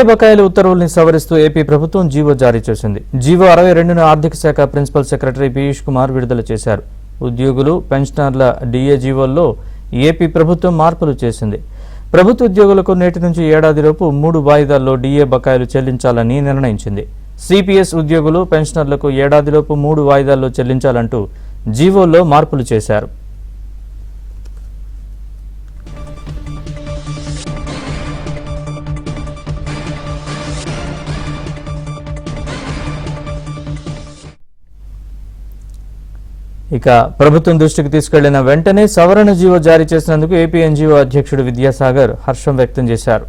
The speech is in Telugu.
బకాయిల ఉత్తర్వుల్ని సవరిస్తూ ఏపీ ప్రభుత్వం జీవో జారీ చేసింది. జీవో 62ను ఆర్థిక శాఖ ప్రిన్సిపల్ సెక్రటరీ పీయూష్ కుమార్ విడుదల చేశారు. ఉద్యోగులు, పెన్షనర్ల డిఏ జీవోల్లో ఏపీ ప్రభుత్వం మార్పులు చేసింది. ప్రభుత్వ ఉద్యోగులకు నేటి నుంచి ఏడాదిలోపు 3 వాయిదాల్లో డిఏ బకాయిలు చెల్లించాలని నిర్ణయించింది. సిపిఎస్ ఉద్యోగులు, పెన్షనర్లకు ఏడాదిలోపు 3 వాయిదాల్లో చెల్లించాలంటూ జీవోల్లో మార్పులు చేశారు. ఇక ప్రభుత్వం దృష్టికి తీసుకెళ్లిన వెంటనే సవరణ జీవో జారీ చేసినందుకు ఏపీ ఎన్జీఓ అధ్యక్షుడు విద్యాసాగర్ హర్షం వ్యక్తం చేశారు.